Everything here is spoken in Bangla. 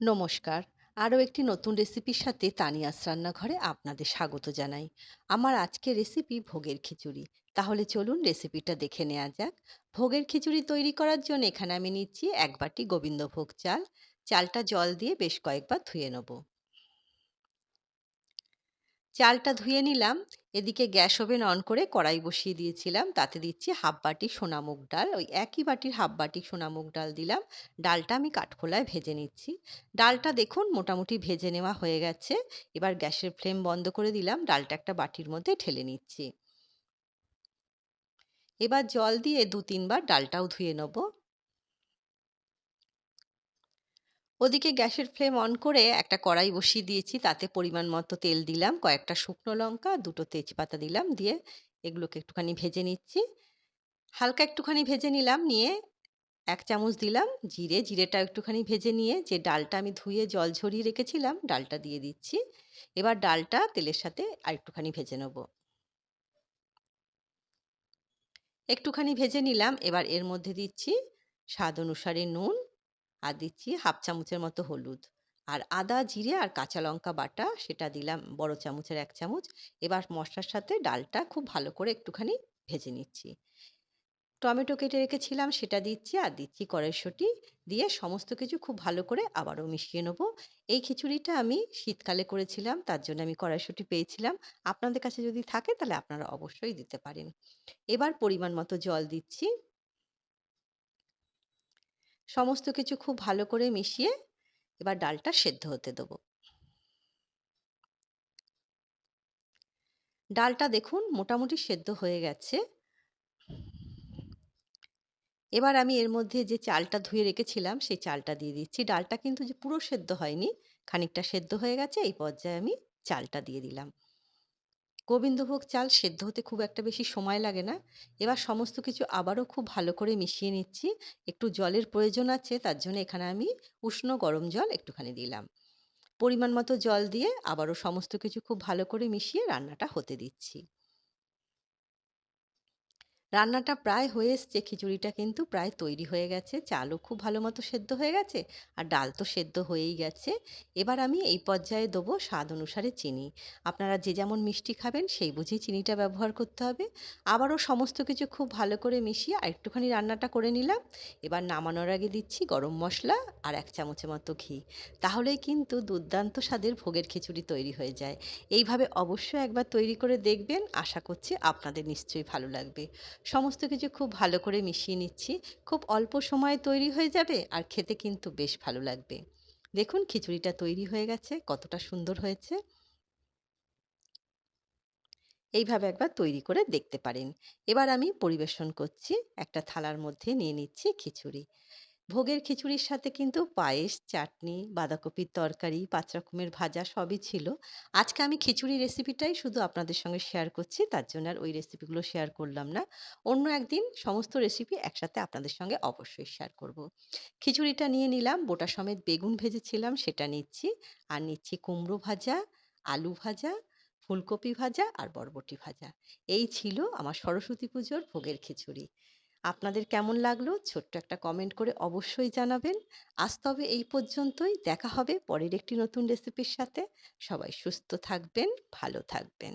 নমস্কার। আরও একটি নতুন রেসিপির সাথে তানিয়াস রান্নাঘরে আপনাদের স্বাগত জানাই। আমার আজকের রেসিপি ভোগের খিচুড়ি। তাহলে চলুন রেসিপিটা দেখে নেওয়া যাক। ভোগের খিচুড়ি তৈরি করার জন্য এখানে আমি নিচ্ছি ১ বাটি গোবিন্দভোগ চাল। চালটা জল দিয়ে বেশ কয়েকবার ধুয়ে নেব। চালটা ধুয়ে নিলাম। এদিকে গ্যাস ওভেন অন করে কড়াই বসিয়ে দিয়েছিলাম। তাতে দিচ্ছি হাফ বাটি সোনা মুগ ডাল। ওই একই বাটির হাফ বাটি সোনা মুগ ডাল দিলাম। ডালটা আমি কাঠখোলায় ভেজে নিচ্ছি। ডালটা দেখুন মোটামুটি ভেজে নেওয়া হয়ে গেছে। এবার গ্যাসের ফ্লেম বন্ধ করে দিলাম। ডালটা একটা বাটির মধ্যে ঢেলে নিচ্ছি। এবার জল দিয়ে ২-৩ বার ডালটাও ধুয়ে নেব। ওদিকে গ্যাসের ফ্লেম অন করে একটা কড়াই বসিয়ে দিয়েছি। তাতে পরিমাণ মতো তেল দিলাম, কয়েকটা শুকনো লঙ্কা, ২ টো তেজপাতা দিলাম। দিয়ে এগুলোকে একটুখানি ভেজে নিচ্ছি। হালকা একটুখানি ভেজে নিলাম। নিয়ে ১ চামচ দিলাম জিরে। জিরেটা একটুখানি ভেজে নিয়ে যে ডালটা আমি ধুয়ে জল ঝরিয়ে রেখেছিলাম, ডালটা দিয়ে দিচ্ছি। এবার ডালটা তেলের সাথে আরেকটুখানি ভেজে নেব। একটুখানি ভেজে নিলাম। এবার এর মধ্যে দিচ্ছি স্বাদ অনুসারে নুন, আর দিচ্ছি হাফ চামচের মতো হলুদ। আর আদা, জিরে আর কাঁচা লঙ্কা বাটা সেটা দিলাম বড় চামচের ১ চামচ। এবার মসলার সাথে ডালটা খুব ভালো করে একটুখানি ভেজে নিচ্ছি। টমেটো কেটে রেখেছিলাম সেটা দিচ্ছি, আর দিচ্ছি কড়াইশুঁটি। দিয়ে সমস্ত কিছু খুব ভালো করে আবারও মিশিয়ে নেব। এই খিচুড়িটা আমি শীতকালে করেছিলাম, তার জন্য আমি কড়াইশুঁটি পেয়েছিলাম। আপনাদের কাছে যদি থাকে তাহলে আপনারা অবশ্যই দিতে পারেন। এবার পরিমাণ মতো জল দিচ্ছি। সমস্ত কিছু খুব ভালো করে মিশিয়ে এবার ডালটা সেদ্ধ হতে দেবো। ডালটা দেখুন মোটামুটি সেদ্ধ হয়ে গেছে। এবার আমি এর মধ্যে যে চালটা ধুয়ে রেখেছিলাম সেই চালটা দিয়ে দিচ্ছি। ডালটা কিন্তু যে পুরো সেদ্ধ হয়নি, খানিকটা সেদ্ধ হয়ে গেছে। এই পর্যায়ে আমি চালটা দিয়ে দিলাম। গোবিন্দভোগ চাল সেদ্ধ হতে খুব একটা বেশি সময় লাগে না। এবার সমস্ত কিছু আবারও খুব ভালো করে মিশিয়ে নিচ্ছি। একটু জলের প্রয়োজন আছে, তার জন্য এখানে আমি উষ্ণ গরম জল একটুখানি দিলাম। পরিমাণ মতো জল দিয়ে আবারও সমস্ত কিছু খুব ভালো করে মিশিয়ে রান্নাটা হতে দিচ্ছি। রান্নাটা প্রায় হয়ে এসছে। খিচুড়িটা কিন্তু প্রায় তৈরি হয়ে গেছে। চালও খুব ভালো মতো সেদ্ধ হয়ে গেছে, আর ডাল তো সেদ্ধ হয়েই গেছে। এবার আমি এই পর্যায়ে দেবো স্বাদ অনুসারে চিনি। আপনারা যে যেমন মিষ্টি খাবেন সেই বুঝেই চিনিটা ব্যবহার করতে হবে। আবারও সমস্ত কিছু খুব ভালো করে মিশিয়ে আরেকটুখানি রান্নাটা করে নিলাম। এবার নামানোর আগে দিচ্ছি গরম মশলা আর ১ চামচের মতো ঘি। তাহলেই কিন্তু দুর্দান্ত স্বাদের ভোগের খিচুড়ি তৈরি হয়ে যায়। এইভাবে অবশ্যই একবার তৈরি করে দেখবেন। আশা করছি আপনাদের নিশ্চয়ই ভালো লাগবে। সমস্ত কিছু খুব ভালো করে মিশিয়ে নিচ্ছি। খুব অল্প সময়ে তৈরি হয়ে যাবে, আর খেতে কিন্তু বেশ ভালো লাগবে। দেখুন খিচুড়িটা তৈরি হয়ে গেছে, কতটা সুন্দর হয়েছে। এইভাবে একবার তৈরি করে দেখতে পারেন। এবার আমি পরিবেশন করছি। একটা থালার মধ্যে নিয়ে নিচ্ছি খিচুড়ি। ভোগের খিচুড়ির সাথে কিন্তু পায়েস, চাটনি, বাঁধাকপির তরকারি, ৫ রকমের ভাজা সবই ছিল। আজকে আমি খিচুড়ি রেসিপিটাই শুধু আপনাদের সঙ্গে শেয়ার করছি। তার জন্য আর ওই রেসিপিগুলো শেয়ার করলাম না। অন্য একদিন সমস্ত রেসিপি একসাথে আপনাদের সঙ্গে অবশ্যই শেয়ার করব। খিচুড়িটা নিয়ে নিলাম, বোটা সমেত বেগুন ভেজেছিলাম সেটা নিচ্ছি। আর নিচ্ছি কুমড়ো ভাজা, আলু ভাজা, ফুলকপি ভাজা আর বরবটি ভাজা। এই ছিল আমার সরস্বতী পুজোর ভোগের খিচুড়ি। আপনাদের কেমন লাগলো ছোট্ট একটা কমেন্ট করে অবশ্যই জানাবেন। আজ তবে এই পর্যন্তই। দেখা হবে পরের একটি নতুন রেসিপির সাথে। সবাই সুস্থ থাকবেন, ভালো থাকবেন।